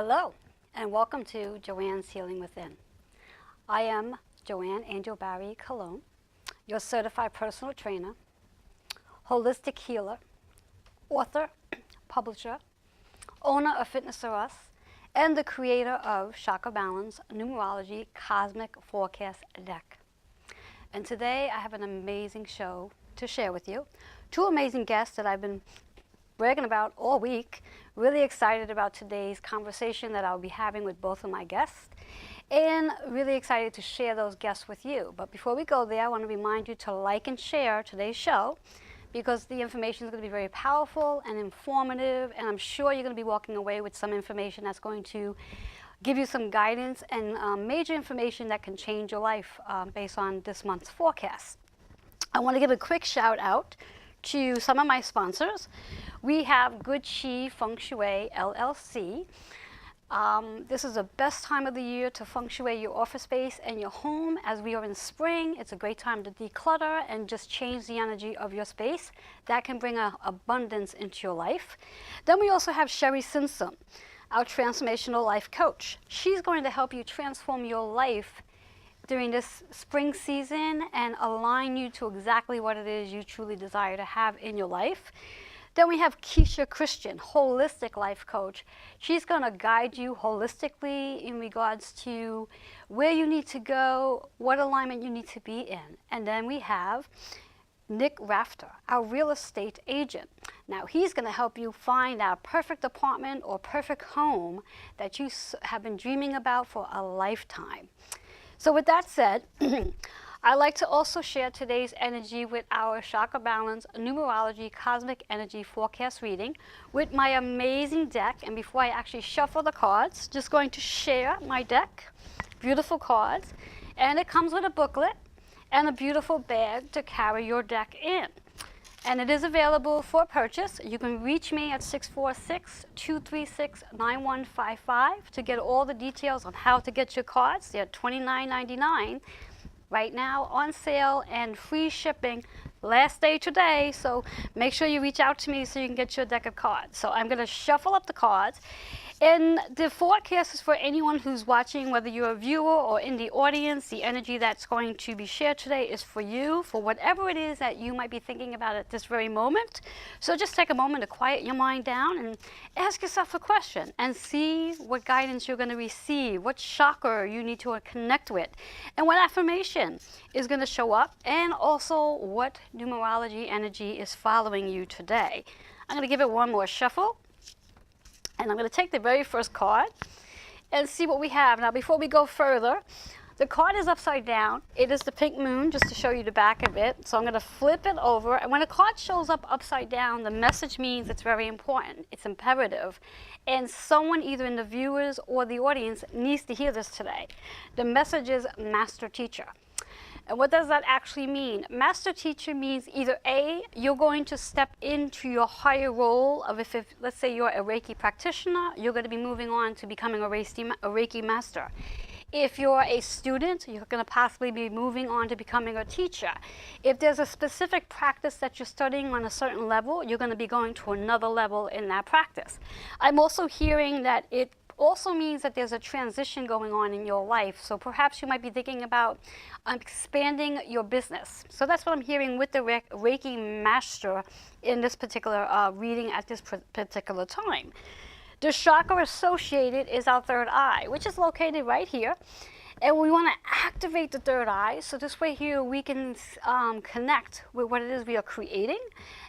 Hello, and welcome to Joanne's Healing Within. I am Joanne Angel Barry Cologne, your certified personal trainer, holistic healer, author, publisher, owner of Fitness R Us, and the creator of Chakra Balance Numerology Cosmic Forecast Deck. And today I have an amazing show to share with you. Two amazing guests that I've been bragging about all week. Really excited about today's conversation that I'll be having with both of my guests, and really excited to share those guests with you. But before we go there, I want to remind you to like and share today's show, because the information is going to be very powerful and informative, and I'm sure you're going to be walking away with some information that's going to give you some guidance and major information that can change your life based on this month's forecast. I want to give a quick shout out to some of my sponsors. We have Good Chi Feng Shui LLC. This is the best time of the year to feng shui your office space and your home. As we are in spring, it's a great time to declutter and just change the energy of your space. That can bring abundance into your life. Then we also have Sherry Simpson, our transformational life coach. She's going to help you transform your life during this spring season and align you to exactly what it is you truly desire to have in your life. Then we have Keisha Christian, holistic life coach. She's going to guide you holistically in regards to where you need to go, what alignment you need to be in. And then we have Nick Rafter, our real estate agent. Now he's going to help you find that perfect apartment or perfect home that you have been dreaming about for a lifetime. So with that said, I'd like to also share today's energy with our Chakra Balance Numerology Cosmic Energy Forecast reading with my amazing deck. And before I actually shuffle the cards, just going to share my deck. Beautiful cards. And it comes with a booklet and a beautiful bag to carry your deck in. And it is available for purchase. You can reach me at 646-236-9155 to get all the details on how to get your cards. They're $29.99 right now on sale and free shipping. Last day today, so make sure you reach out to me so you can get your deck of cards. So I'm going to shuffle up the cards. And the forecast is for anyone who's watching, whether you're a viewer or in the audience. The energy that's going to be shared today is for you, for whatever it is that you might be thinking about at this very moment. So just take a moment to quiet your mind down and ask yourself a question and see what guidance you're going to receive, what chakra you need to connect with, and what affirmation is going to show up, and also what numerology energy is following you today. I'm going to give it one more shuffle. And I'm going to take the very first card and see what we have. Now, before we go further, the card is upside down. It is the pink moon, just to show you the back of it. So I'm going to flip it over. And when a card shows up upside down, the message means it's very important. It's imperative. And someone, either in the viewers or the audience, needs to hear this today. The message is Master Teacher. And what does that actually mean? Master Teacher means either A, you're going to step into your higher role of if let's say you're a Reiki practitioner, you're going to be moving on to becoming a Reiki master. If you're a student, you're going to possibly be moving on to becoming a teacher. If there's a specific practice that you're studying on a certain level, you're going to be going to another level in that practice. I'm also hearing that it also means that there's a transition going on in your life. So perhaps you might be thinking about expanding your business. So that's what I'm hearing with the Reiki Master in this particular reading at this particular time. The chakra associated is our third eye, which is located right here. And we want to activate the third eye, so this way here we can connect with what it is we are creating,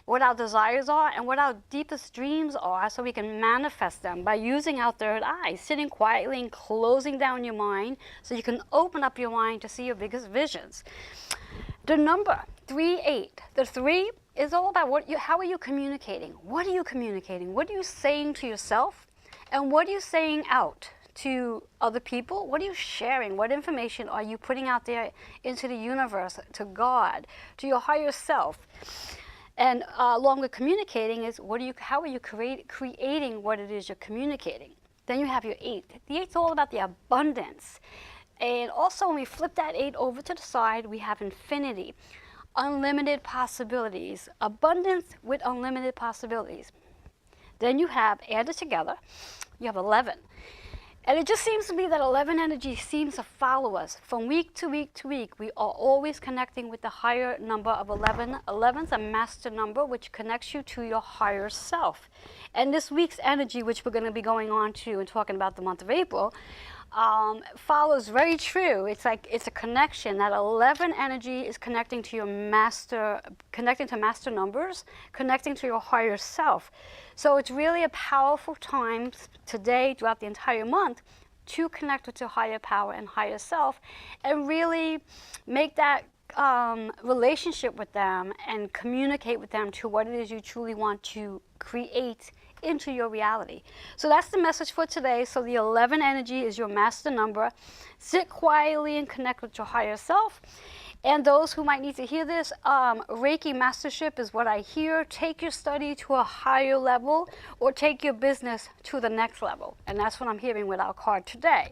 what our desires are, and what our deepest dreams are, so we can manifest them by using our third eye, sitting quietly and closing down your mind so you can open up your mind to see your biggest visions. The number 38, the 3 is all about how are you communicating? What are you communicating? What are you saying to yourself? And what are you saying out to other people? What are you sharing? What information are you putting out there into the universe, to God, to your higher self? And along with communicating is how are you creating what it is you're communicating? Then you have your 8. The 8 is all about the abundance. And also when we flip that 8 over to the side, we have infinity, unlimited possibilities, abundance with unlimited possibilities. Then you have, added together, you have 11. And it just seems to be that 11 energy seems to follow us from week to week to week. We are always connecting with the higher number of 11. 11 is a master number which connects you to your higher self. And this week's energy, which we're going to be going on to and talking about the month of April, follows very true. It's like it's a connection. That 11 energy is connecting to your master, connecting to master numbers, connecting to your higher self. So it's really a powerful time today, throughout the entire month, to connect with your higher power and higher self, and really make that relationship with them and communicate with them to what it is you truly want to create into your reality. So that's the message for today. So the 11 energy is your master number. Sit quietly and connect with your higher self. And those who might need to hear this, Reiki Mastership is what I hear. Take your study to a higher level, or take your business to the next level. And that's what I'm hearing with our card today.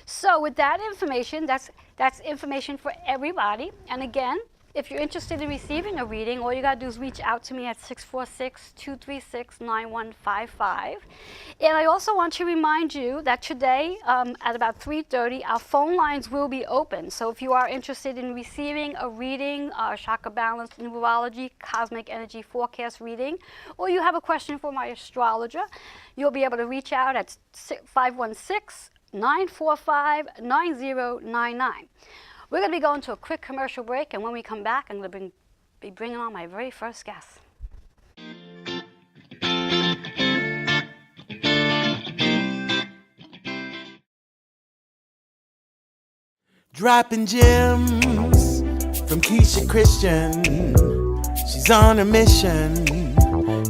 So with that information, that's information for everybody. And again, if you're interested in receiving a reading, all you got to do is reach out to me at 646-236-9155. And I also want to remind you that today at about 3:30, our phone lines will be open. So if you are interested in receiving a reading, chakra balance, numerology, cosmic energy forecast reading, or you have a question for my astrologer, you'll be able to reach out at 516-945-9099. We're going to be going to a quick commercial break, and when we come back, I'm going to be bringing on my very first guest. Dropping gems from Keisha Christian. She's on a mission,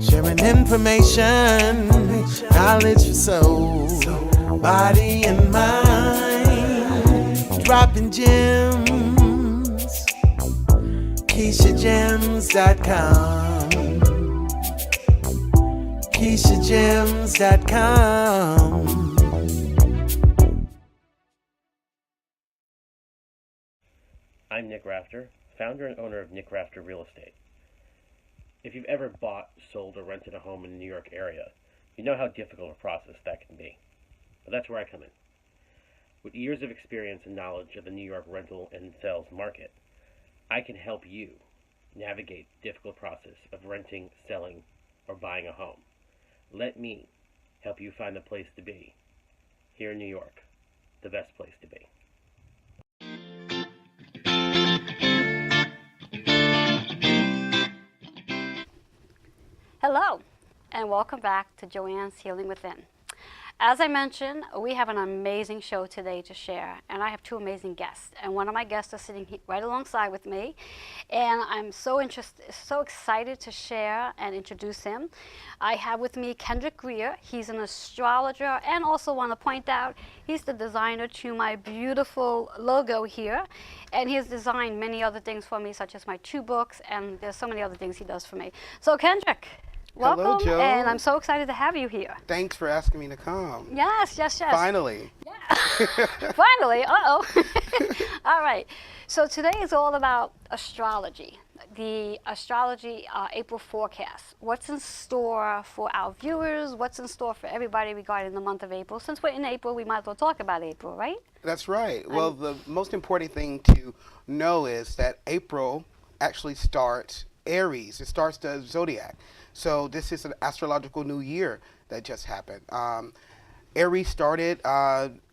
sharing information, knowledge for soul, body and mind. Dropping gems, KeishaGems.com, KeishaGems.com. I'm Nick Rafter, founder and owner of Nick Rafter Real Estate. If you've ever bought, sold, or rented a home in the New York area, you know how difficult a process that can be. But that's where I come in. With years of experience and knowledge of the New York rental and sales market, I can help you navigate the difficult process of renting, selling, or buying a home. Let me help you find the place to be. Here in New York, the best place to be. Hello, and welcome back to Joanne's Healing Within. As I mentioned, we have an amazing show today to share, and I have two amazing guests. And one of my guests is sitting right alongside with me, and I'm so excited to share and introduce him. I have with me Kendrick Greer. He's an astrologer, and also want to point out he's the designer to my beautiful logo here, and he has designed many other things for me, such as my 2 books, and there's so many other things he does for me. So Kendrick, welcome. Hello, Joe. And I'm so excited to have you here. Thanks for asking me to come. Yes. Finally. Yeah. Finally. Uh-oh. All right. So today is all about astrology. The astrology April forecast. What's in store for our viewers? What's in store for everybody regarding the month of April? Since we're in April, we might as well talk about April, right? That's right. Well, the most important thing to know is that April actually starts Aries. It starts the zodiac. So this is an astrological new year that just happened. Aries started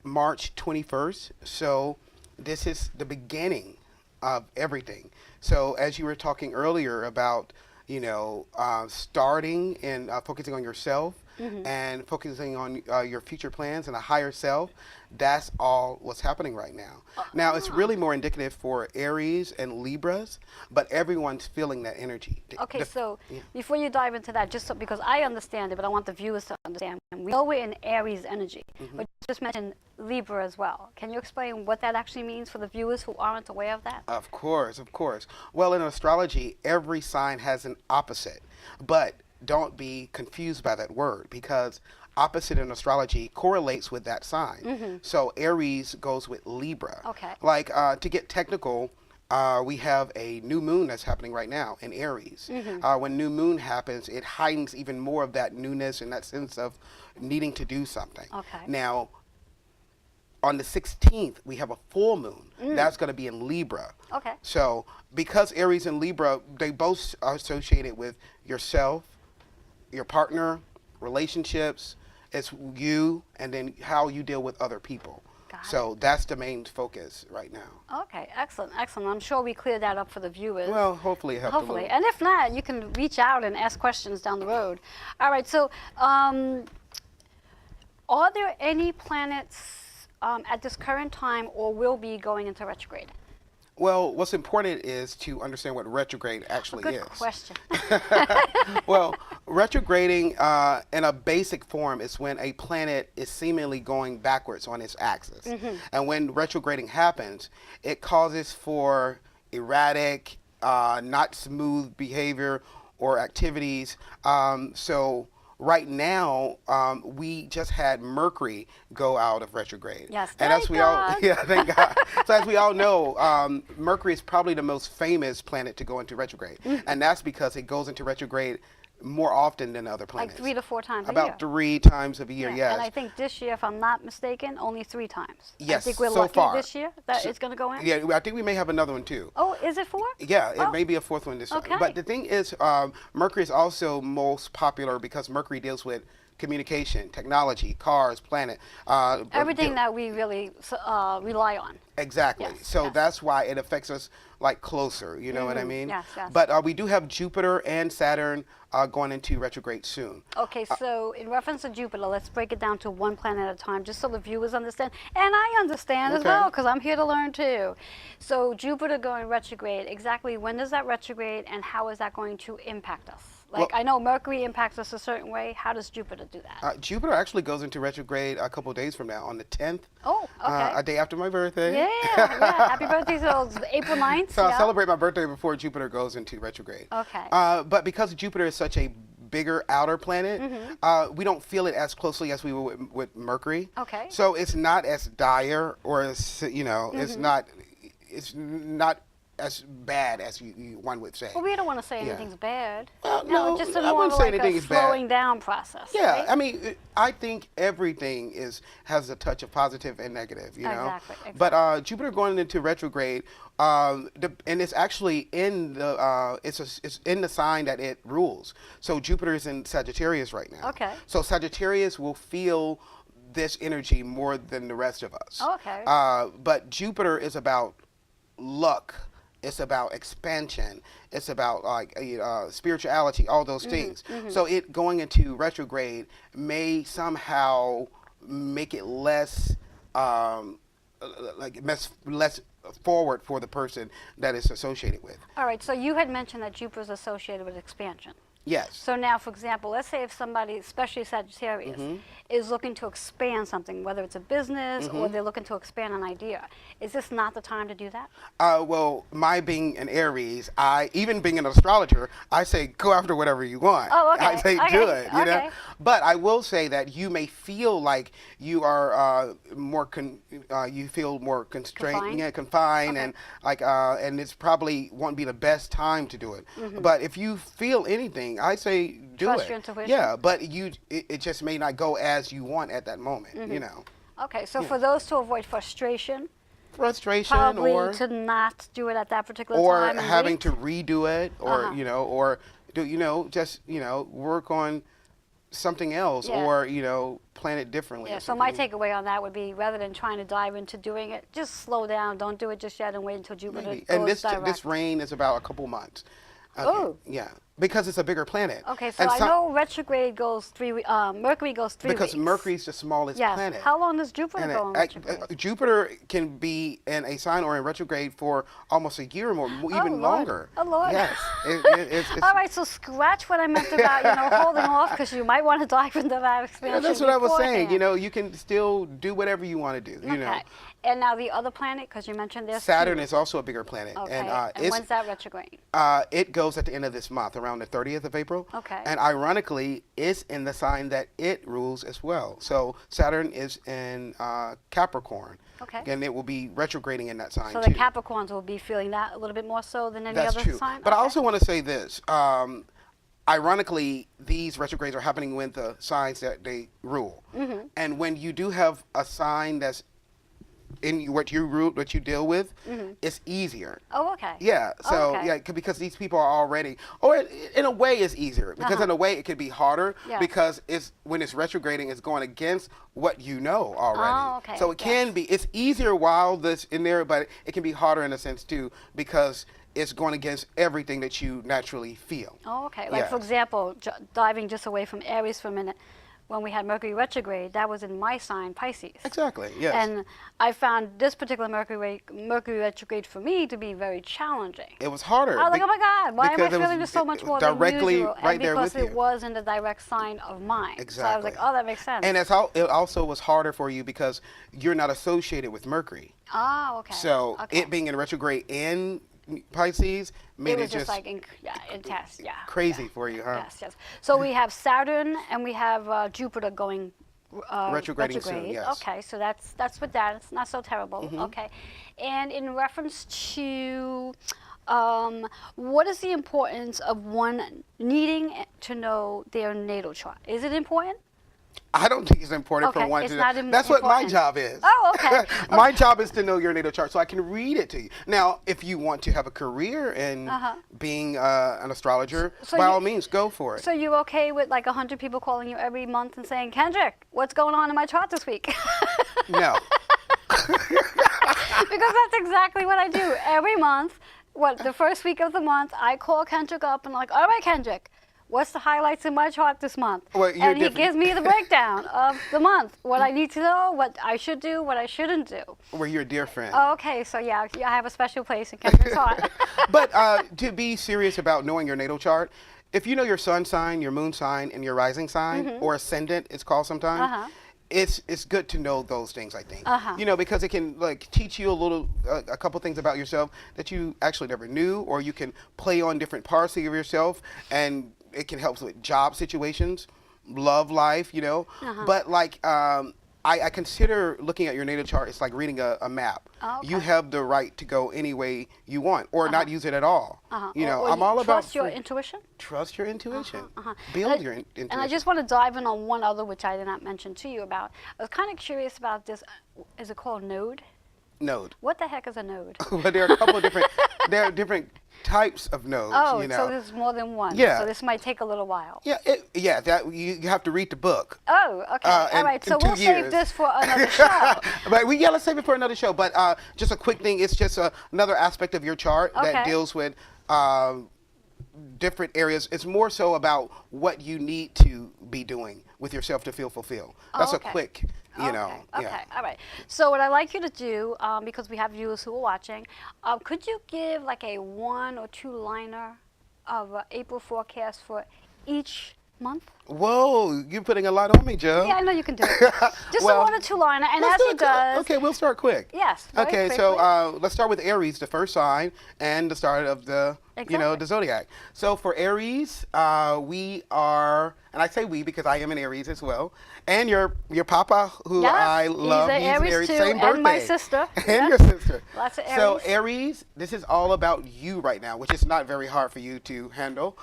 March 21st. So this is the beginning of everything. So as you were talking earlier about, starting and focusing on yourself, and focusing on your future plans and a higher self, that's all what's happening right now. Now, it's really more indicative for Aries and Libras, but everyone's feeling that energy. Okay, before you dive into that, just because I understand it, but I want the viewers to understand. We know we're in Aries energy, but you just mentioned Libra as well. Can you explain what that actually means for the viewers who aren't aware of that? Of course. Well, in astrology, every sign has an opposite, but don't be confused by that word, because opposite in astrology correlates with that sign. So Aries goes with Libra. Okay. Like to get technical, we have a new moon that's happening right now in Aries. When new moon happens, it heightens even more of that newness and that sense of needing to do something. Okay. Now, on the 16th, we have a full moon. That's going to be in Libra. Okay. So because Aries and Libra, they both are associated with yourself, your partner, relationships. It's you, and then how you deal with other people. Got So that's the main focus right now. Okay, excellent, excellent. I'm sure we cleared that up for the viewers. Well, hopefully it helped a Hopefully. little. And if not, you can reach out and ask questions down the road. All right, so are there any planets at this current time or will be going into retrograde? Well, what's important is to understand what retrograde actually Good is. question. Well, retrograding in a basic form is when a planet is seemingly going backwards on its axis. And when retrograding happens, it causes for erratic, not smooth behavior or activities. So right now, we just had Mercury go out of retrograde. Yes, and as thank we God. all, yeah, thank God. So as we all know, Mercury is probably the most famous planet to go into retrograde, and that's because it goes into retrograde more often than other planets. Like 3 to 4 times a year. About 3 times a year, Yeah, yes. and I think this year, if I'm not mistaken, only 3 times. Yes, I think we're so lucky far. this year that So- it's going to go in. Yeah, I think we may have another one too. Oh, is it 4? Yeah, it Oh. may be a 4th one this time. Okay. But the thing is, Mercury is also most popular because Mercury deals with communication, technology, cars, planet. Everything that we really rely on. Exactly. Yes, So yes. that's why it affects us like closer. You know what I mean? Yes, yes. But we do have Jupiter and Saturn going into retrograde soon. Okay, so in reference to Jupiter, let's break it down to one planet at a time, just so the viewers understand, and I understand as Okay. well, because I'm here to learn too. So Jupiter going retrograde, exactly when does that retrograde, and how is that going to impact us? Like, Well- I know Mercury impacts us a certain way. How does Jupiter do that? Jupiter actually goes into retrograde a couple of days from now on the 10th. Oh, okay. A day after my birthday. Yeah, yeah. Happy birthday, so it's April 9th. So I'll yeah. celebrate my birthday before Jupiter goes into retrograde. Okay. But because Jupiter is such a bigger outer planet, we don't feel it as closely as we would with Mercury. Okay. So it's not as dire, or as, you know, it's not as bad as one would say. Well, we don't want to say Yeah. anything's bad. Well, no, just I more wouldn't of say like anything a is bad. slowing down process. Yeah, right? I mean, I think everything has a touch of positive and negative, you know. Exactly, But Jupiter going into retrograde, and it's actually in the it's in the sign that it rules. So Jupiter is in Sagittarius right now. Okay. So Sagittarius will feel this energy more than the rest of us. Okay. But Jupiter is about luck. It's about expansion. It's about like spirituality, all those things. So it going into retrograde may somehow make it less less forward for the person that it's associated with. All right, so you had mentioned that Jupiter is associated with expansion. Yes. So now, for example, let's say if somebody, especially Sagittarius, is looking to expand something, whether it's a business or they're looking to expand an idea, is this not the time to do that? Well, my being an Aries, even being an astrologer, I say go after whatever you want. Oh, okay. I say Okay. do it, you know. Okay. But I will say that you may feel like you are you feel more constrained, Confined? confined, Okay. and like and it's probably won't be the best time to do it. But if you feel anything, I say do Trust it. your intuition? Yeah, but it just may not go as you want at that moment. You know, Okay, so for those to avoid frustration, frustration probably or to not do it at that particular or time. And having wait. to redo it, or Uh-huh. or do just work on something else, Yeah. or plan it differently. Yeah, or so my something. takeaway on that would be rather than trying to dive into doing it, just slow down. Don't do it just yet and wait until Jupiter Maybe. goes And this direct. reign is about a couple months. Oh. Yeah, because it's a bigger planet. Okay, so And I know retrograde goes Mercury goes 3 because weeks. Mercury's the smallest Yes. planet. How long does Jupiter And go in retrograde? Jupiter can be in a sign or in retrograde for almost a year or more, even Lord. longer. Oh, Lord. Yes. It's, All right, so scratch what I meant about holding off because you might want to dive into that expansion. yeah, that's what I was saying. beforehand. You can still do whatever you want to do. You know. Okay. And now the other planet, because you mentioned there's Saturn two. is also a bigger planet, Okay. and And when's that retrograde? it goes at the end of this month, around the 30th of April. Okay. And ironically, it's in the sign that it rules as well. So Saturn is in Capricorn. Okay. And it will be retrograding in that sign So too. the Capricorns will be feeling that a little bit more so than any That's other true. sign? But I Okay. also want to say this. Ironically, these retrogrades are happening with the signs that they rule. Mm-hmm. And when you do have a sign that's in what you deal with, it's easier. Oh, okay. Yeah. So Okay. because these people are already, or in a way, it's easier because in a way it could be harder Yeah. because when it's retrograding, it's going against what you know already. Oh, okay. So it can Yes. be. It's easier while this in there, but it can be harder in a sense too because it's going against everything that you naturally feel. Oh, okay. Like, for Yes. example, diving just away from Aries for a minute, when we had Mercury retrograde, that was in my sign, Pisces. Exactly. Yes. And I found this particular Mercury retrograde for me to be very challenging. It was harder. I was like, oh my God, why am I because it was feeling this so much more directly than usual? right And there because with it you. was in the direct sign of mine. Exactly. So I was like, oh, that makes sense. And it also was harder for you because you're not associated with Mercury. oh, okay. So okay. it being in retrograde in Pisces made it was just like intense, yeah. crazy yeah, for you, huh? Yes, yes. So we have Saturn and we have Jupiter going Retrograding soon, retrograde. yes. Okay, so that's with that. It's not so terrible. Okay, and in reference to what is the importance of one needing to know their natal chart? Is it important? I don't think it's important for Okay, one it's to not That's what my important. job is. Oh, okay. My job is to know your natal chart so I can read it to you. Now, if you want to have a career in being an astrologer, So by you- all means, go for it. So you okay with like 100 people calling you every month and saying, Kendrick, what's going on in my chart this week? No. Because that's exactly what I do every month. The first week of the month, I call Kendrick up and like, all right, Kendrick, what's the highlights in my chart this month? Well, you're and he different. gives me the breakdown of the month, what I need to know, what I should do, what I shouldn't do. We're your dear friend. Oh, okay, so yeah, I have a special place in Kendrick's heart. But to be serious about knowing your natal chart, if you know your sun sign, your moon sign, and your rising sign, or ascendant, it's called sometimes, it's good to know those things, I think. You know, because it can like teach you a couple things about yourself that you actually never knew, or you can play on different parts of yourself, and it can help with job situations, love life, you know. But like I consider looking at your natal chart, it's like reading a map. Oh, okay. You have the right to go any way you want or not use it at all. You know, Or I'm all about trust your intuition. trust your intuition. And Build I- your intuition. And I just want to dive in on one other, which I did not mention to you about. I was kind of curious about this. Is it called node? Node. What the heck is a node? Well, there are a couple of different types of nodes. Oh, you know. so there's more than one. Yeah. So this might take a little while. Yeah, that you have to read the book. Oh, okay. All right. in So 2 we'll save years. this for another show. But let's save it for another show. But just a quick thing, it's just another aspect of your chart that Okay. deals with different areas. It's more so about what you need to be doing with yourself to feel fulfilled. That's okay. a quick, you know. Okay. Yeah. All right. So what I'd like you to do, because we have viewers who are watching, could you give like a 1 or 2 liner of April forecast for each month? Whoa, you're putting a lot on me, Joe. Yeah, I know you can do it. Just Well, a 1 or 2 liner, and Let's as do he it. does. Okay, we'll start quick. Yes. very Okay, quickly. so let's start with Aries, the first sign, and the start of the Exactly. the zodiac. So for Aries, we are, and I say we because I am an Aries as well, and your papa, who Yes, I love, he's an Aries too, same birthday, and my sister. and Yeah. your sister. Lots of So Aries. Aries, this is all about you right now, which is not very hard for you to handle.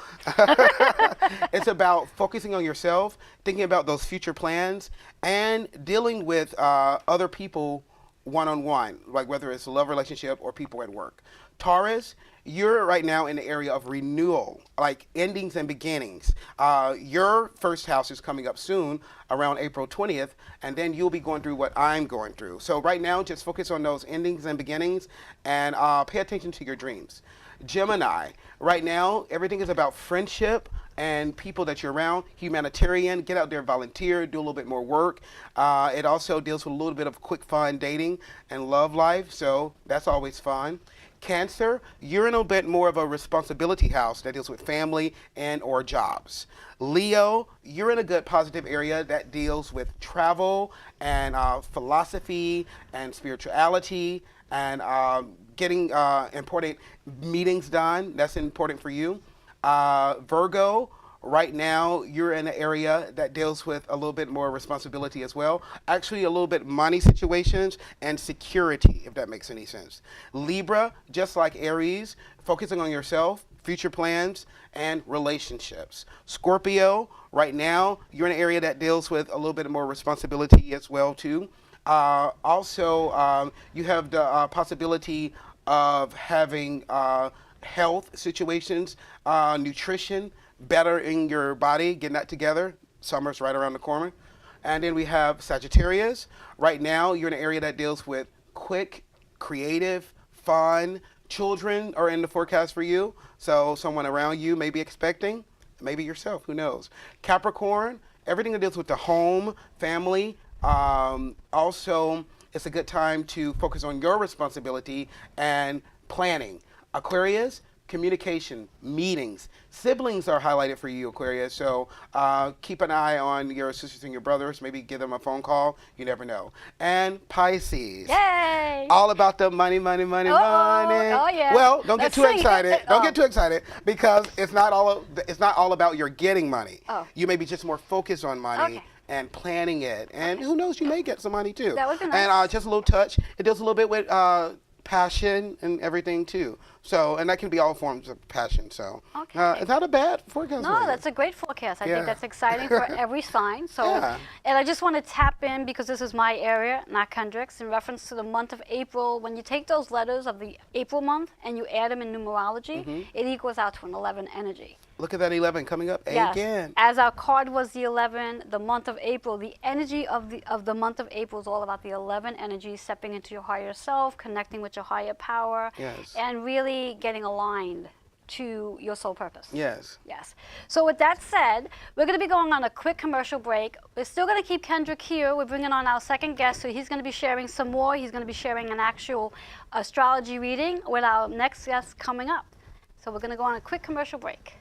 It's about focusing on yourself, thinking about those future plans, and dealing with other people one-on-one, like whether it's a love relationship or people at work. Taurus, you're right now in the area of renewal, like endings and beginnings. Your first house is coming up soon, around April 20th, and then you'll be going through what I'm going through. So right now, just focus on those endings and beginnings, and pay attention to your dreams. Gemini, right now, everything is about friendship and people that you're around. Humanitarian, get out there, volunteer, do a little bit more work. It also deals with a little bit of quick fun dating and love life, so that's always fun. Cancer, you're in a bit more of a responsibility house that deals with family and or jobs. Leo, you're in a good positive area that deals with travel and philosophy and spirituality and getting important meetings done. That's important for you. Virgo, right now you're in an area that deals with a little bit more responsibility as well. Actually, a little bit money situations and security, if that makes any sense. Libra, just like Aries, focusing on yourself, future plans, and relationships. Scorpio, right now you're in an area that deals with a little bit more responsibility as well too. Also, you have the possibility of having health situations, nutrition, better in your body, getting that together. Summer's right around the corner. And then we have Sagittarius. Right now, you're in an area that deals with quick, creative, fun. Children are in the forecast for you. So someone around you may be expecting, maybe yourself, who knows. Capricorn, everything that deals with the home, family. Also, it's a good time to focus on your responsibility and planning. Aquarius, communication, meetings. Siblings are highlighted for you, Aquarius. So keep an eye on your sisters and your brothers. Maybe give them a phone call. You never know. And Pisces. Yay! All about the money, money, money, money. Oh yeah. Well, don't get Let's too sing it. excited. Don't Oh. get too excited because it's not all about your getting money. Oh. You may be just more focused on money. Okay. And planning it, and who knows, you may get some money too. That would be nice. And just a little touch. It deals a little bit with passion and everything too. So, and that can be all forms of passion. So, Okay. it's not a bad forecast. No, that's a great forecast. I Yeah. think that's exciting for every sign. So, Yeah. and I just want to tap in because this is my area, not Kendrick's, in reference to the month of April. When you take those letters of the April month and you add them in numerology, it equals out to an 11 energy. Look at that 11 coming up Yes. again. As our card was the 11, the month of April, the energy of the month of April is all about the 11 energy, stepping into your higher self, connecting with your higher power, Yes. and really getting aligned to your soul purpose. Yes. Yes. So with that said, we're going to be going on a quick commercial break. We're still going to keep Kendrick here. We're bringing on our second guest, so he's going to be sharing some more. He's going to be sharing an actual astrology reading with our next guest coming up. So we're going to go on a quick commercial break.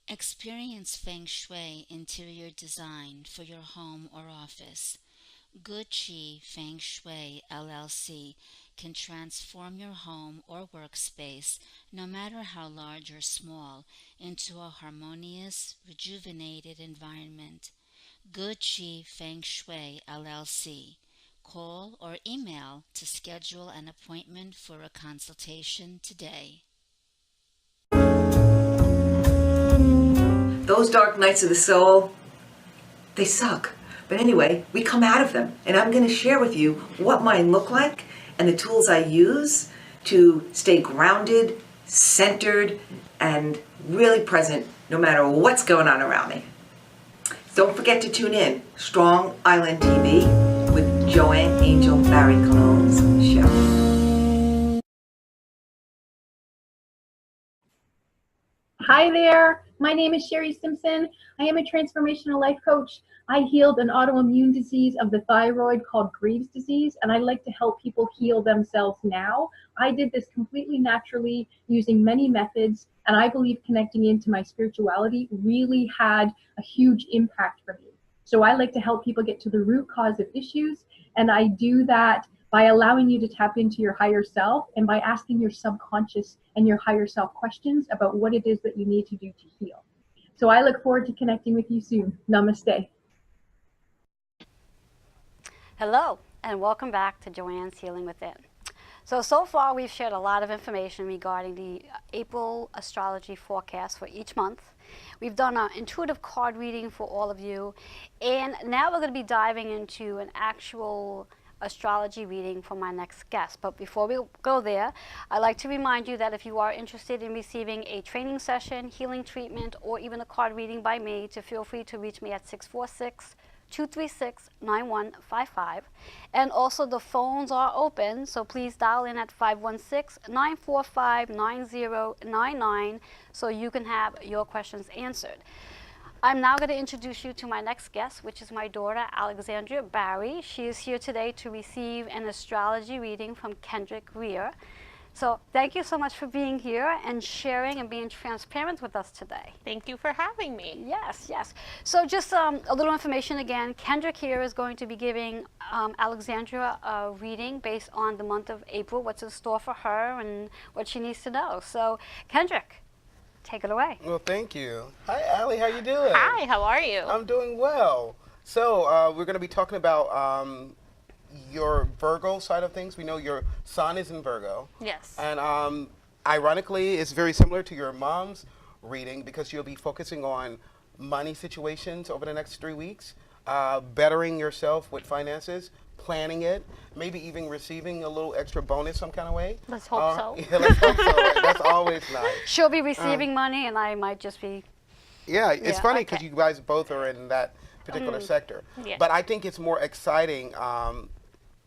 Experience Feng Shui interior design for your home or office. Good Chi Feng Shui LLC can transform your home or workspace, no matter how large or small, into a harmonious, rejuvenated environment. Good Chi Feng Shui LLC. Call or email to schedule an appointment for a consultation today. Those dark nights of the soul, they suck. But anyway, we come out of them, and I'm going to share with you what mine look like and the tools I use to stay grounded, centered, and really present no matter what's going on around me. Don't forget to tune in, Strong Island TV with Joanne Angel Barry Cologne's show. Hi there, my name is Sherry Simpson. I am a transformational life coach. I healed an autoimmune disease of the thyroid called Graves' disease, and I like to help people heal themselves now. I did this completely naturally using many methods, and I believe connecting into my spirituality really had a huge impact for me. So I like to help people get to the root cause of issues, and I do that by allowing you to tap into your higher self and by asking your subconscious and your higher self questions about what it is that you need to do to heal. So I look forward to connecting with you soon. Namaste. Hello, and welcome back to Joanne's Healing Within. So far we've shared a lot of information regarding the April astrology forecast for each month. We've done an intuitive card reading for all of you, and now we're going to be diving into an actual astrology reading for my next guest. But before we go there, I'd like to remind you that if you are interested in receiving a training session, healing treatment, or even a card reading by me, to feel free to reach me at 646-236-9155. And also the phones are open, so please dial in at 516-945-9099 so you can have your questions answered. I'm now going to introduce you to my next guest, which is my daughter, Alexandria Barry. She is here today to receive an astrology reading from Kendrick Rear. So thank you so much for being here and sharing and being transparent with us today. Thank you for having me. Yes, yes. So just a little information again. Kendrick here is going to be giving Alexandria a reading based on the month of April, what's in store for her and what she needs to know. So Kendrick, take it away. Well, thank you. Hi, Allie. How you doing? Hi, how are you? I'm doing well. So we're going to be talking about your Virgo side of things. We know your sun is in Virgo. Yes. And Ironically, it's very similar to your mom's reading because you'll be focusing on money situations over the next 3 weeks, bettering yourself with finances, planning it, maybe even receiving a little extra bonus some kind of way. Let's hope so. Yeah, let's hope so. Right? That's always nice. She'll be receiving money, and I might just be. Yeah, it's Yeah, funny because okay. you guys both are in that particular sector. Yeah. But I think it's more exciting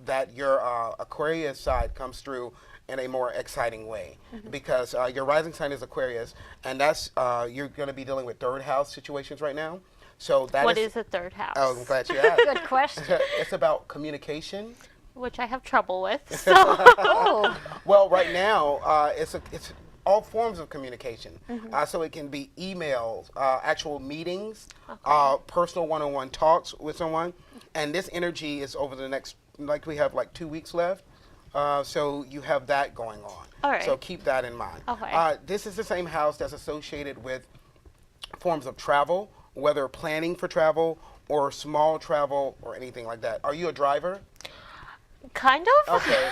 that your Aquarius side comes through in a more exciting way because your rising sign is Aquarius, and that's you're going to be dealing with third house situations right now. So that What is the third house? Oh, I'm glad you asked. Good question. It's about communication. Which I have trouble with. So Oh, Well, right now, it's all forms of communication. So it can be emails, actual meetings, personal one-on-one talks with someone. And this energy is over the next, like we have like 2 weeks left. So you have that going on. All right. So keep that in mind. Okay. This is the same house that's associated with forms of travel, whether planning for travel or small travel or anything like that. Are you a driver? kind of. Okay.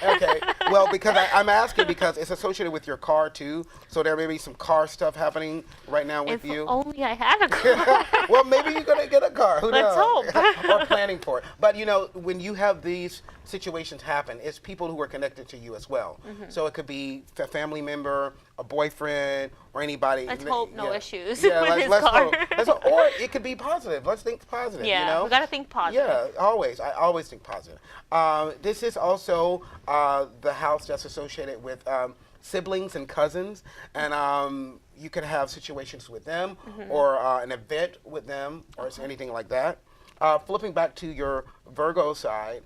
Okay. Well, because I'm asking because it's associated with your car too, so there may be some car stuff happening right now with If you. only I had a car. Well, maybe you're gonna get a car. Who Let's knows? hope. Or planning for it. But you know, when you have these situations happen, it's people who are connected to you as well. So it could be a family member, a boyfriend, or anybody. Let's hope no issues Yeah, with his let's car. hope. Or it could be positive. Let's think positive. Yeah, you know? we gotta think positive. Yeah, always. I always think positive. This is also the house that's associated with siblings and cousins, and you can have situations with them or an event with them or anything like that. Flipping back to your Virgo side,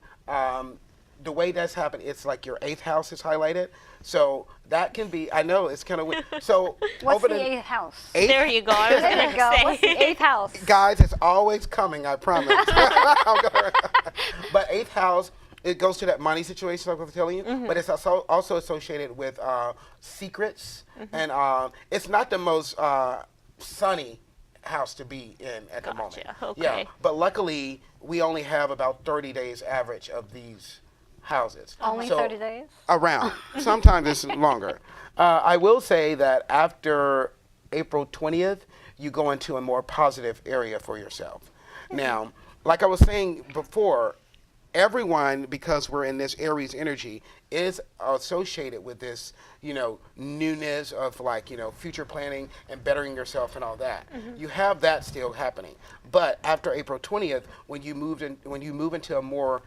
the way that's happened, it's like your 8th house is highlighted. So that can be, I know it's kind of weird. So what's over the 8th house? There you go. I was There gonna you go. say. What's the 8th house? Guys, it's always coming, I promise. But 8th house, it goes to that money situation like I was telling you, but it's also associated with secrets, and it's not the most sunny house to be in at the moment. Gotcha, Yeah, okay. but luckily, we only have about 30 days average of these houses. Only So- 30 days? Around. Sometimes it's longer. I will say that after April 20th, you go into a more positive area for yourself. Now, like I was saying before, everyone, because we're in this Aries energy, is associated with this, newness of future planning and bettering yourself and all that. You have that still happening. But after April 20th, when you move into a more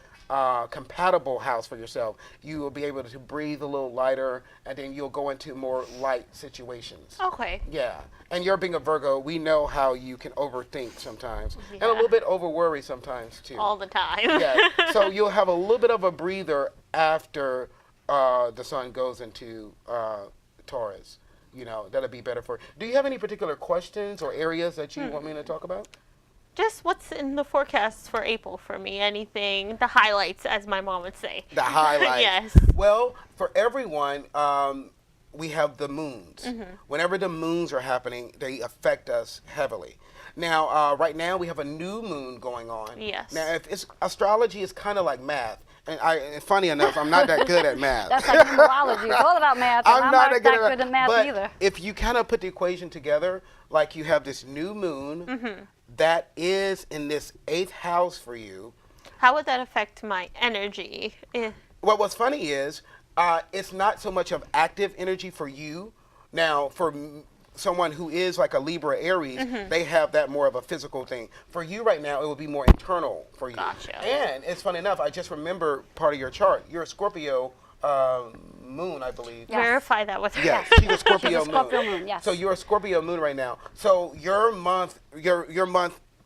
compatible house for yourself, you will be able to breathe a little lighter, and then you'll go into more light situations. Okay. Yeah, and you're being a Virgo, we know how you can overthink sometimes, and a little bit over worry sometimes too. All the time. Yeah, so you'll have a little bit of a breather after the sun goes into Taurus. That'll be better for. Do you have any particular questions or areas that you want me to talk about? Just what's in the forecast for April for me? Anything? The highlights, as my mom would say. The highlights. Yes. Well, for everyone, we have the moons. Whenever the moons are happening, they affect us heavily. Now, right now, we have a new moon going on. Yes. Now, astrology is kind of like math. And funny enough, I'm not that good at math. That's like numerology. It's all about math, and I'm not that good at math but either. if you kind of put the equation together, like you have this new moon that is in this 8th house for you. How would that affect my energy? Well, what's funny is it's not so much of active energy for you. Now, for someone who is like a Libra Aries, they have that more of a physical thing. For you right now, it will be more internal for you. Gotcha. And it's funny enough, I just remember part of your chart. You're a Scorpio moon, I believe. Yes. Verify that with her. Yes, she's a Scorpio She's a Scorpio moon, yes. So you're a Scorpio moon right now. So your month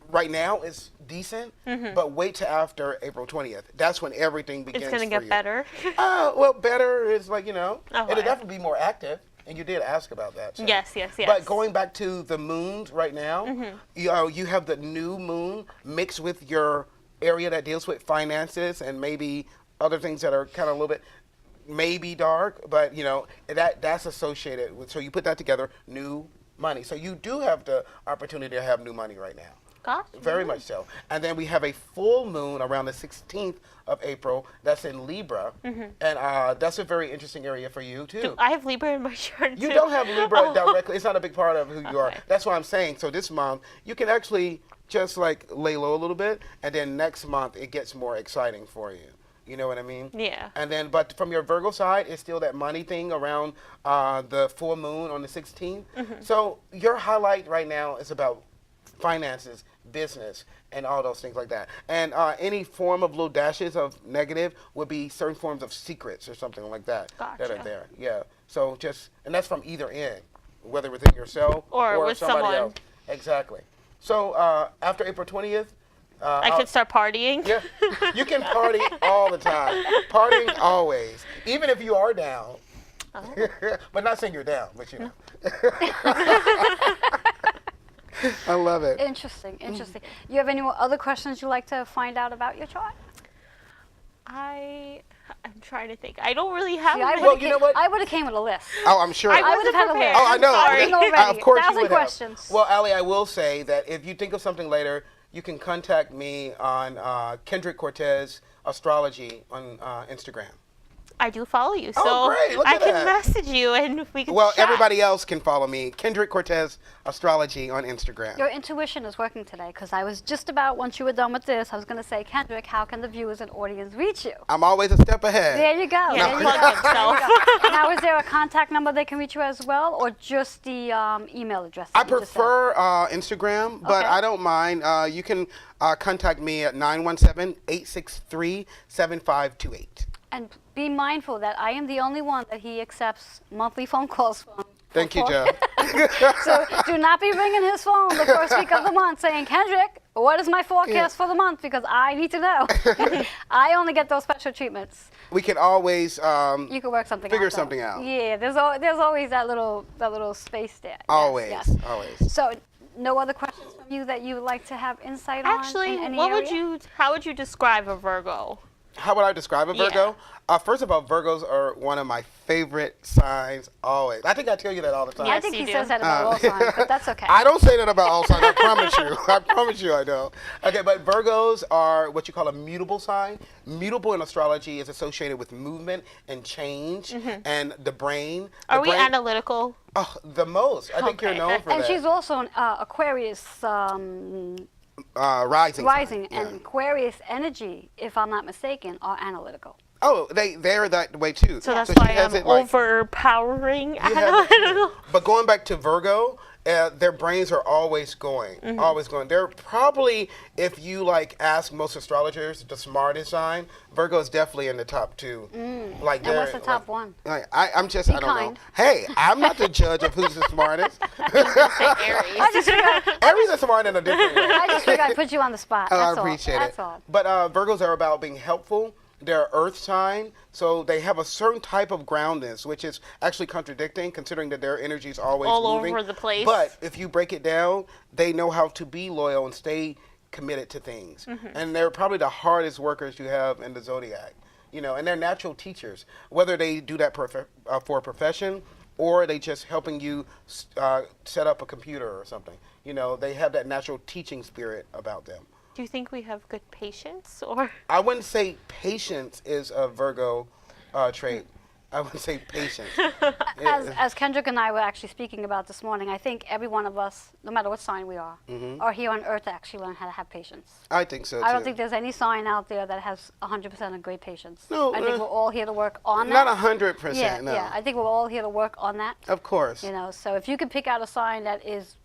right now is decent, but wait till after April 20th. That's when everything begins. It's gonna for get you. better. Well, better is like it'll Okay. definitely be more active. And you did ask about that. So. Yes. But going back to the moons right now, you have the new moon mixed with your area that deals with finances and maybe other things that are kind of a little bit maybe dark, but that's associated with. So you put that together, new money. So you do have the opportunity to have new money right now. Gotcha. Very much so. And then we have a full moon around the 16th of April. That's in Libra. And that's a very interesting area for you, too. I have Libra in my chart too. You don't have Libra directly. It's not a big part of who you are. That's what I'm saying. So this month, you can actually just like lay low a little bit. And then next month, it gets more exciting for you. You know what I mean? Yeah. And then, but from your Virgo side, it's still that money thing around the full moon on the 16th. So your highlight right now is about finances, business, and all those things like that. And any form of little dashes of negative would be certain forms of secrets or something like that that are Gotcha. there. Yeah. So just, and that's from either end, whether within yourself Or with somebody someone. else. Exactly. So after April 20th, I could start partying. yeah, you can party all the time. Partying always, even if you are down. But not saying you're down, but you know. I love it. Interesting, interesting. You have any more other questions you'd like to find out about your chart? I'm trying to think. I don't really have. See, I many- would've you know what? I would have came with a list. Oh, I'm sure. I I would have had a prepared. list. Oh, I know. Sorry. Starting already. Of course you 1,000 would have. questions. Well, Allie, I will say that if you think of something later, you can contact me on Kendrick Cortez Astrology on Instagram. I do follow you, so Oh, great. Look I at can that. message you and we can. Well, chat. everybody else can follow me, Kendrick Cortez Astrology on Instagram. Your intuition is working today because I was just about, once you were done with this, I was going to say, Kendrick, how can the viewers and audience reach you? I'm always a step ahead. There you go. Yeah, There you plug go. himself. Now, is there a contact number they can reach you as well, or just the email address? I that you just said? prefer Instagram, but Okay. I don't mind. You can contact me at 917-863-7528. And be mindful that I am the only one that he accepts monthly phone calls from. Thank you, Joe. So do not be ringing his phone the first week of the month saying, Kendrick, what is my forecast for the month? Because I need to know. I only get those special treatments. We can always You can work something Figure out. though. something out. Yeah, there's always that little space there. Yes, always, yes. always. So no other questions from you that you would like to have insight on? Actually, in any what would area? how would you describe a Virgo? How would I describe a Virgo? First of all, Virgos are one of my favorite signs always. I think I tell you that all the time. I Yes, think you he do. says that about all signs, but that's okay. I don't say that about all signs. I promise you. I promise you I don't. Okay, but Virgos are what you call a mutable sign. Mutable in astrology is associated with movement and change and the brain. The Are we brain- analytical? Oh, the most. I think you're Okay. known for And that. she's also an Aquarius rising. rising, sign. and Yeah. Aquarius energy, if I'm not mistaken, are analytical. Oh, they're that way too. So that's she why has I'm it like- overpowering. You have it too. But going back to Virgo, their brains are always going, always going. They're probably, if you like ask most astrologers, the smartest sign. Virgo is definitely in the top two. Like, And what's they're, the top like, one? Like, I'm just, I don't kind. know. Hey, I'm not the judge of who's the smartest. Aries. I just figured, Aries are smart in a different way. I just figured I'd put you on the spot. Oh, That's I appreciate all. it. That's all. But Virgos are about being helpful. They're earth sign, so they have a certain type of groundedness, which is actually contradicting, considering that their energy is always All moving. over the place. But if you break it down, they know how to be loyal and stay committed to things. And they're probably the hardest workers you have in the zodiac. You know, and they're natural teachers. Whether they do that for a profession or they just helping you set up a computer or something. You know, they have that natural teaching spirit about them. Do you think we have good patience, or? I wouldn't say patience is a Virgo trait. I would say patience. As Kendrick and I were actually speaking about this morning, I think every one of us, no matter what sign we are here on Earth to actually learn how to have patience. I think so too. I don't think there's any sign out there that has 100% of great patience. No, I think we're all here to work on that. Not 100%. Yeah, no. yeah. I think we're all here to work on that. Of course. You know, so if you could pick out a sign that is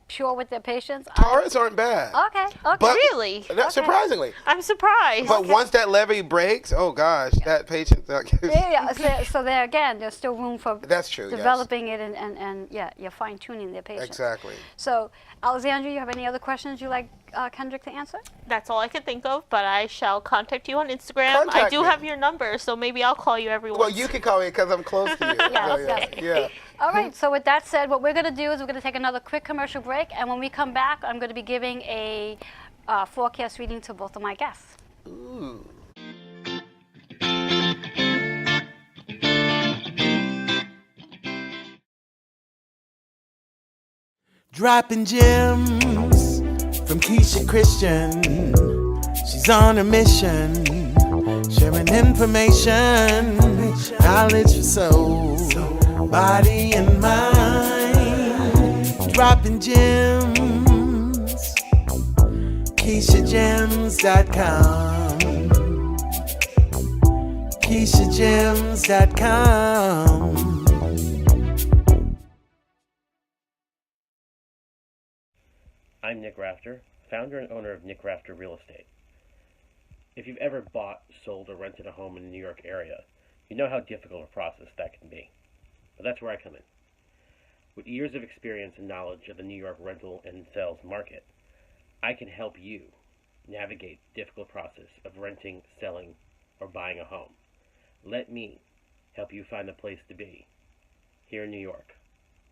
pure with their patience, Taurus aren't bad. okay, okay. But- Really? Surprisingly. I'm surprised. But once that levee breaks, oh gosh, that patience. yeah. So there again, there's still room for That's true. developing it and yeah, you're fine tuning their Yes. patience. Exactly. So, Alexandra, you have any other questions you'd like Kendrick to answer? That's all I could think of, but I shall contact you on Instagram. I Contact do me. have your number, so maybe I'll call you every Well, once. you can call me because I'm close to you. Yes, So, yeah. All right, so with that said, what we're going to do is we're going to take another quick commercial break, and when we come back, I'm going to be giving a forecast reading to both of my guests. Ooh. Dropping gems from Keisha Christian. She's on a mission, sharing information, knowledge for soul, body and mind, dropping gems. KeishaGems.com. KeishaGems.com. I'm Nick Rafter, founder and owner of Nick Rafter Real Estate. If you've ever bought, sold, or rented a home in the New York area, you know how difficult a process that can be. But that's where I come in. With years of experience and knowledge of the New York rental and sales market, I can help you navigate the difficult process of renting, selling, or buying a home. Let me help you find the place to be. Here in New York,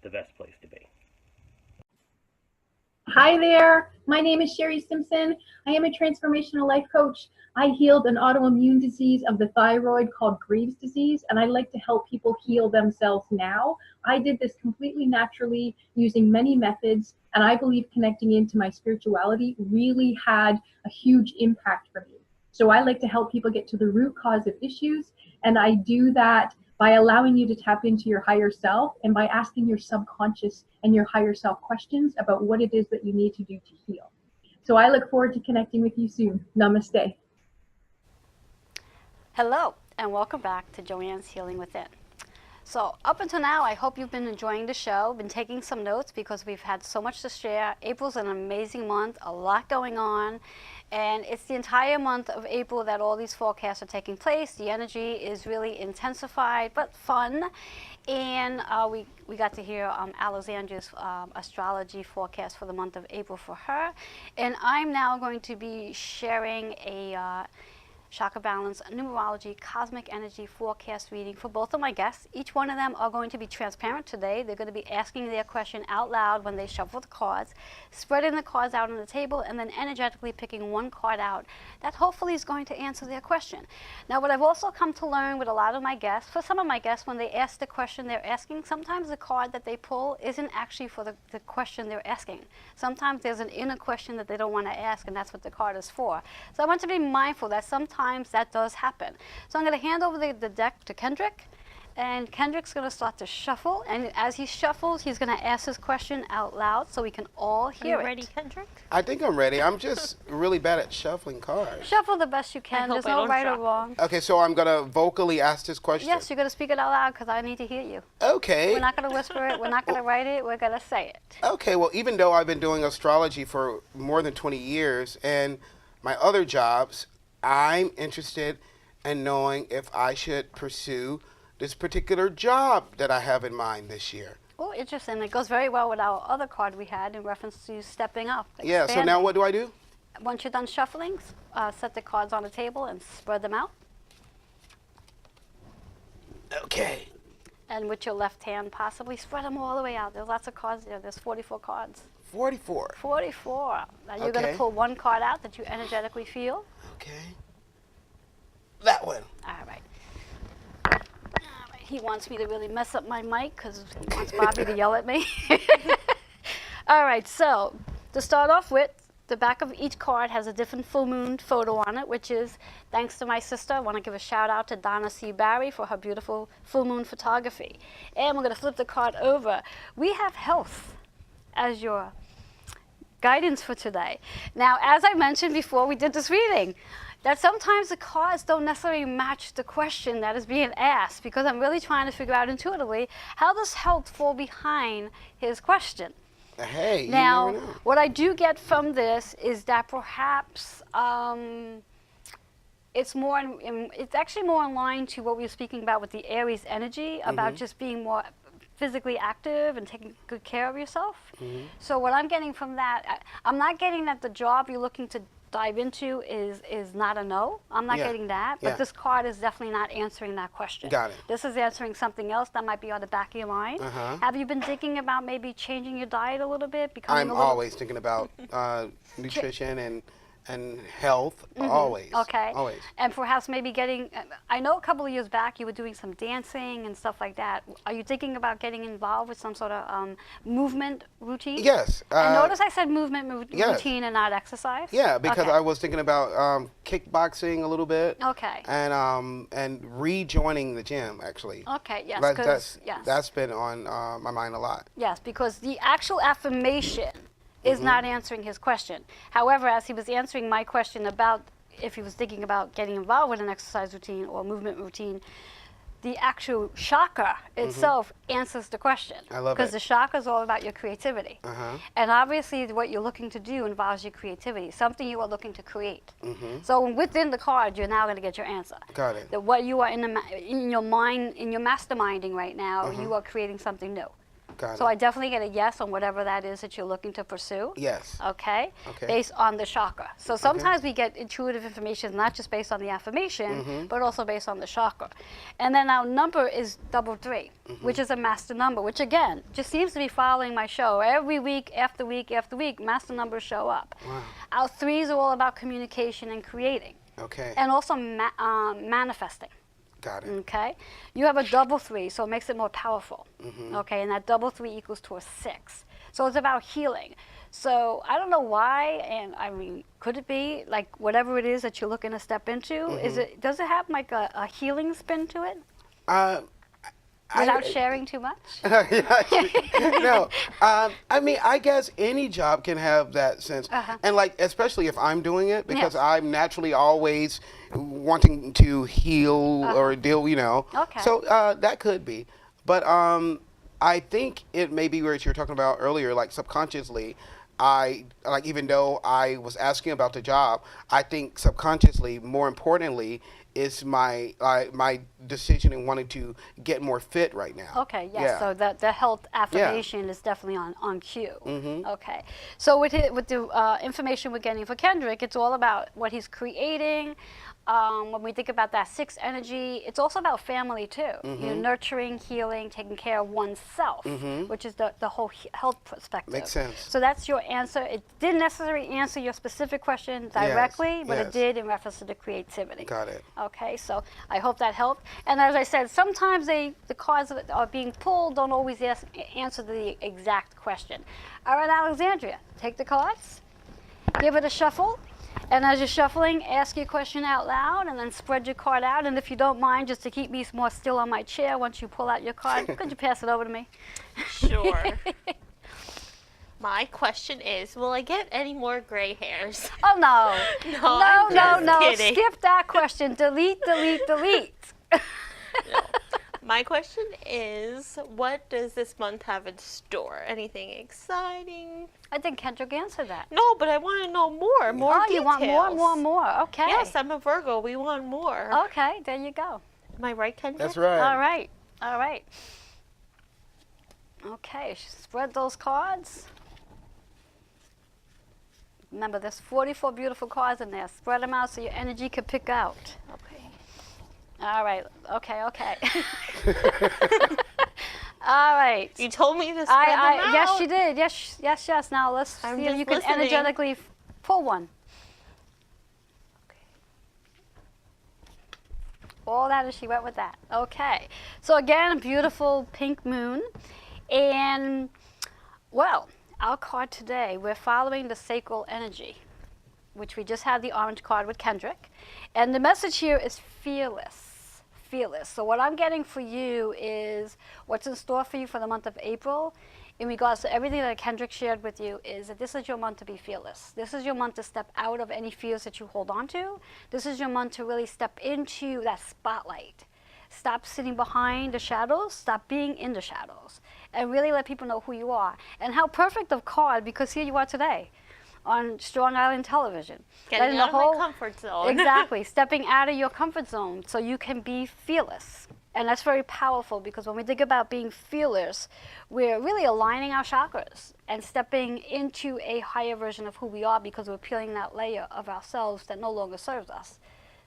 the best place to be. Hi there, my name is Sherry Simpson. I am a transformational life coach. I healed an autoimmune disease of the thyroid called Graves' disease, and I like to help people heal themselves now. I did this completely naturally using many methods, and I believe connecting into my spirituality really had a huge impact for me. So I like to help people get to the root cause of issues, and I do that by allowing you to tap into your higher self and by asking your subconscious and your higher self questions about what it is that you need to do to heal. So I look forward to connecting with you soon. Namaste. Hello, and welcome back to Joanne's Healing Within. So up until now, I hope you've been enjoying the show, been taking some notes because we've had so much to share. April's an amazing month, a lot going on, and it's the entire month of April that all these forecasts are taking place. The energy is really intensified, but fun. And we got to hear Alexandra's astrology forecast for the month of April for her. And I'm now going to be sharing a chakra balance, numerology, cosmic energy forecast reading for both of my guests. Each one of them are going to be transparent today. They're going to be asking their question out loud when they shuffle the cards, spreading the cards out on the table, and then energetically picking one card out that hopefully is going to answer their question. Now, what I've also come to learn with a lot of my guests, for some of my guests, when they ask the question they're asking, sometimes the card that they pull isn't actually for the question they're asking. Sometimes there's an inner question that they don't want to ask, and that's what the card is for. So I want to be mindful that sometimes that does happen. So I'm going to hand over the deck to Kendrick, and Kendrick's going to start to shuffle, and as he shuffles, he's going to ask his question out loud so we can all hear it. Are you ready, Kendrick? I think I'm ready. I'm just really bad at shuffling cards. Shuffle the best you can. There's no right or wrong. Okay, so I'm going to vocally ask this question? Yes, you're going to speak it out loud because I need to hear you. Okay. We're not going to whisper it. We're not going to write it. We're going to say it. Okay, well, even though I've been doing astrology for more than 20 years and my other jobs, I'm interested in knowing if I should pursue this particular job that I have in mind this year. Oh, interesting. It goes very well with our other card we had in reference to stepping up. Yeah, so now what do I do? Once you're done shuffling, set the cards on the table and spread them out. Okay. And with your left hand, possibly spread them all the way out. There's lots of cards there. There's 44 cards. 44. 44. Now you're going to pull one card out that you energetically feel. Okay. That one. All right. He wants me to really mess up my mic because he wants Bobby to yell at me. All right, so to start off with, the back of each card has a different full moon photo on it, which is thanks to my sister. I want to give a shout out to Donna C. Barry for her beautiful full moon photography. And we're going to flip the card over. We have health as your guidance for today. Now, as I mentioned before we did this reading, that sometimes the cards don't necessarily match the question that is being asked, because I'm really trying to figure out intuitively how does health fall behind his question. Hey, now, you never know. what I do get from this is that perhaps it's actually more in line to what we were speaking about with the Aries energy, about just being more physically active and taking good care of yourself. So what I'm getting from that, I'm not getting that the job you're looking to dive into is not a no. I'm not getting that, but this card is definitely not answering that question. Got it. This is answering something else that might be on the back of your mind. Have you been thinking about maybe changing your diet a little bit? I'm always thinking about nutrition and and health, always. Okay. Always. And perhaps maybe getting, I know a couple of years back you were doing some dancing and stuff like that. Are you thinking about getting involved with some sort of movement routine? Yes. And notice I said movement yes. routine and not exercise? Yeah, because Okay. I was thinking about kickboxing a little bit. Okay. And rejoining the gym, actually. Okay, yes. That's been on my mind a lot. Yes, because the actual affirmation is not answering his question. However, as he was answering my question about if he was thinking about getting involved with an exercise routine or movement routine, the actual chakra itself answers the question. I love Because it. the chakra is all about your creativity. And obviously what you're looking to do involves your creativity, something you are looking to create. So within the card, you're now going to get your answer. Got it. That what you are in your mind, in your masterminding right now, you are creating something new. Got So it. I definitely get a yes on whatever that is that you're looking to pursue. Yes. Okay? Okay. Based on the chakra. So sometimes we get intuitive information not just based on the affirmation, but also based on the chakra. And then our number is 333, which is a master number, which again, just seems to be following my show. Every week after week after week, master numbers show up. Wow. Our threes are all about communication and creating. Okay. And also manifesting. Got it. Okay, you have a double 3, so it makes it more powerful. Okay, and that double 3 equals to a 6, so it's about healing. So I don't know why, and I mean, could it be like whatever it is that you're looking to step into? Does it have like a healing spin to it? Without sharing too much? No, I mean, I guess any job can have that sense, and like especially if I'm doing it, because Yes. I'm naturally always wanting to heal or deal, you know. Okay. So that could be, but I think it may be what you were talking about earlier, like subconsciously. I like, even though I was asking about the job, I think subconsciously, more importantly, is my my decision in wanting to get more fit right now. Okay, yes. Yeah. So the health affirmation is definitely on cue. Okay. So with the information we're getting for Kendrick, it's all about what he's creating. When we think about that 6 energy, it's also about family too. You know, nurturing, healing, taking care of oneself, which is the whole health perspective. Makes sense. So that's your answer. It didn't necessarily answer your specific question directly, but yes. it did in reference to the creativity. Got it. Okay, so I hope that helped. And as I said, sometimes the cards that are being pulled don't always answer the exact question. All right, Alexandria, take the cards, give it a shuffle, and as you're shuffling, ask your question out loud, and then spread your card out. And if you don't mind, just to keep me more still on my chair, once you pull out your card, could you pass it over to me? Sure. My question is, will I get any more gray hairs? Oh, no. No, I'm just kidding. Skip that question. Delete, delete, delete. No. My question is, what does this month have in store? Anything exciting? I think Kendrick answered that. No, but I want to know more Oh, details. you want more. Okay. Yes, I'm a Virgo. We want more. Okay, there you go. Am I right, Kendrick? That's right. All right. Okay, spread those cards. Remember, there's 44 beautiful cards in there. Spread them out so your energy can pick out. Okay. All right. Okay. All right. You told me to spread them out. Yes, you did. Yes. Now let's I'm see if just you can listening. energetically pull one. All that is she went with that. Okay. So again, a beautiful pink moon. And, well, our card today, we're following the sacral energy, which we just had the orange card with Kendrick. And the message here is fearless. Fearless. So what I'm getting for you is what's in store for you for the month of April in regards to everything that Kendrick shared with you is that this is your month to be fearless. This is your month to step out of any fears that you hold on to. This is your month to really step into that spotlight. Stop sitting behind the shadows, stop being in the shadows, and really let people know who you are. And how perfect of card, because here you are today on Strong Island Television. Getting out of my comfort zone. Exactly, stepping out of your comfort zone so you can be fearless. And that's very powerful, because when we think about being fearless, we're really aligning our chakras and stepping into a higher version of who we are, because we're peeling that layer of ourselves that no longer serves us.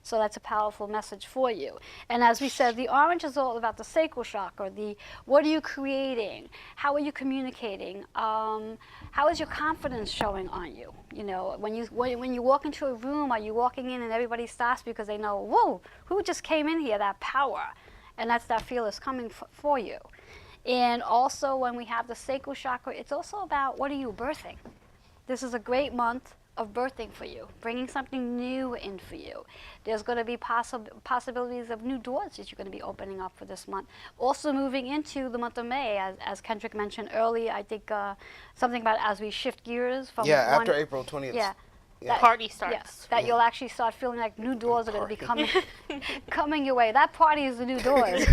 So that's a powerful message for you. And as we said, the orange is all about the sacral chakra, the what are you creating? How are you communicating? How is your confidence showing on you? You know, when you walk into a room, are you walking in and everybody stops because they know, whoa, who just came in here, that power? And that's that feel is coming for you. And also when we have the sacral chakra, it's also about what are you birthing? This is a great month of birthing for you, bringing something new in for you. There's going to be possibilities of new doors that you're going to be opening up for this month. Also moving into the month of May, as Kendrick mentioned earlier, I think something about as we shift gears from after April 20th. Yeah. That party starts. Yes, that you'll actually start feeling like new doors are going to be coming your way. That party is the new doors.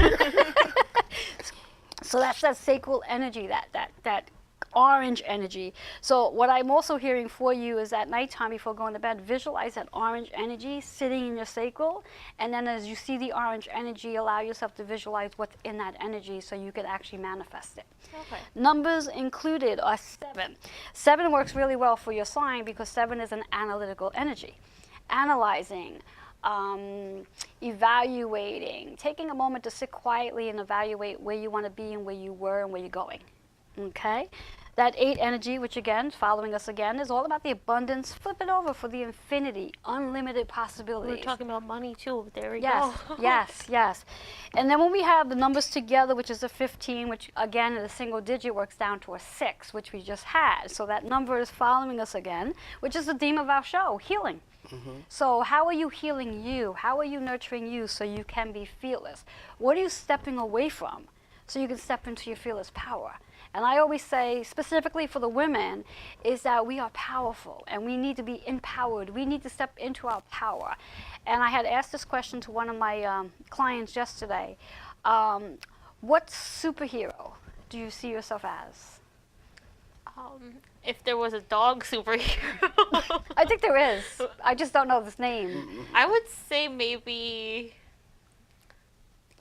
So that's that sacral energy, that orange energy. So what I'm also hearing for you is at nighttime before going to bed, visualize that orange energy sitting in your sacral, and then as you see the orange energy, allow yourself to visualize what's in that energy so you can actually manifest it. Okay. Numbers included are 7. 7 works really well for your sign because 7 is an analytical energy. Analyzing, evaluating, taking a moment to sit quietly and evaluate where you want to be and where you were and where you're going. Okay? That 8 energy, which again, following us again, is all about the abundance. Flip it over for the infinity, unlimited possibilities. We were talking about money too. There we Yes, go. yes. And then when we have the numbers together, which is a 15, which again in a single digit works down to a 6, which we just had. So that number is following us again, which is the theme of our show, healing. So how are you healing you? How are you nurturing you so you can be fearless? What are you stepping away from so you can step into your fearless power? And I always say, specifically for the women, is that we are powerful and we need to be empowered. We need to step into our power. And I had asked this question to one of my clients yesterday. What superhero do you see yourself as? If there was a dog superhero. I think there is. I just don't know this name. I would say maybe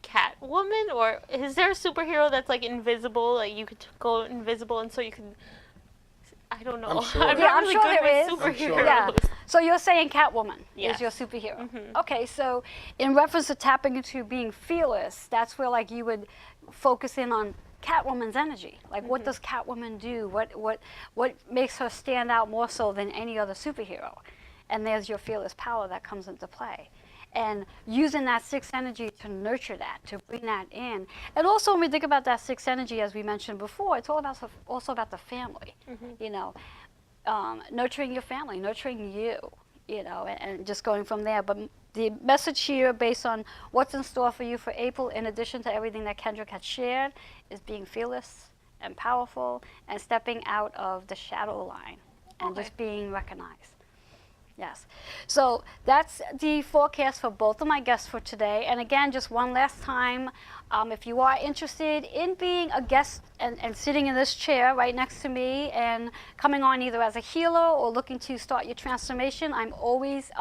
Catwoman, or is there a superhero that's like invisible? Like you could go invisible and so you can. I don't know. I'm sure. I'm Yeah, not I'm really sure good there is. with I'm superheroes. sure. Yeah. So you're saying Catwoman Yes. is your superhero. Okay, so in reference to tapping into being fearless, that's where like you would focus in on Catwoman's energy. Like what does Catwoman do? What makes her stand out more so than any other superhero? And there's your fearless power that comes into play. And using that 6 energy to nurture that, to bring that in. And also when we think about that 6 energy, as we mentioned before, it's all about also about the family. You know, nurturing your family, nurturing you, you know, and just going from there. But the message here, based on what's in store for you for April, in addition to everything that Kendrick had shared, is being fearless and powerful and stepping out of the shadow line and just being recognized. Yes. So that's the forecast for both of my guests for today. And again, just one last time, if you are interested in being a guest and sitting in this chair right next to me and coming on either as a healer or looking to start your transformation, I'm always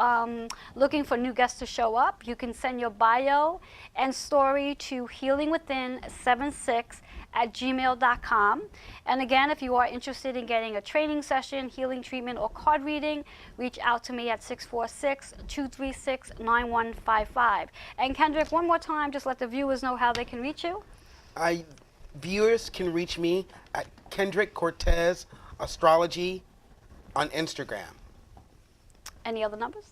looking for new guests to show up. You can send your bio and story to healingwithin76@gmail.com. And again, if you are interested in getting a training session, healing treatment, or card reading, reach out to me at 646-236-9155. And Kendrick, one more time, just let the viewers know how they can reach you. Viewers can reach me at Kendrick Cortez Astrology on Instagram. Any other numbers?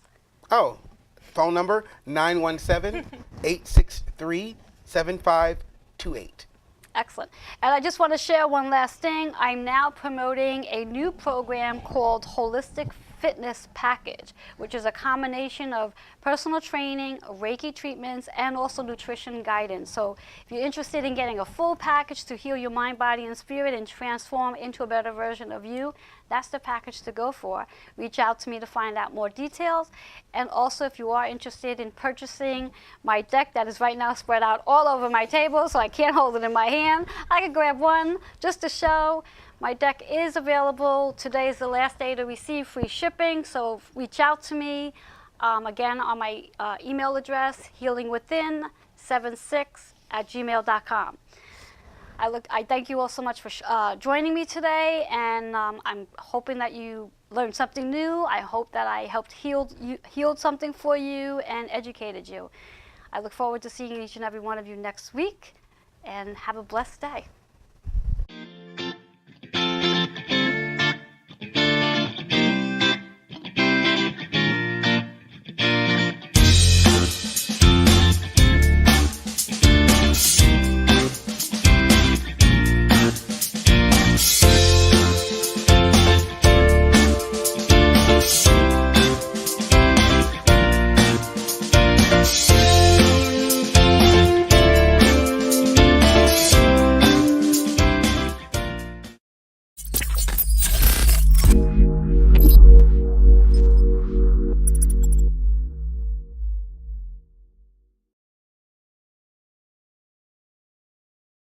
Oh, phone number 917-863-7528. Excellent. And I just want to share one last thing. I'm now promoting a new program called Holistic Fitness Package, which is a combination of personal training, Reiki treatments, and also nutrition guidance. So if you're interested in getting a full package to heal your mind, body, and spirit and transform into a better version of you, that's the package to go for. Reach out to me to find out more details. And also, if you are interested in purchasing my deck that is right now spread out all over my table, so I can't hold it in my hand, I can grab one just to show. My deck is available. Today is the last day to receive free shipping, so reach out to me. Again, on my email address, healingwithin76@gmail.com. I thank you all so much for joining me today, and I'm hoping that you learned something new. I hope that I helped healed something for you and educated you. I look forward to seeing each and every one of you next week, and have a blessed day.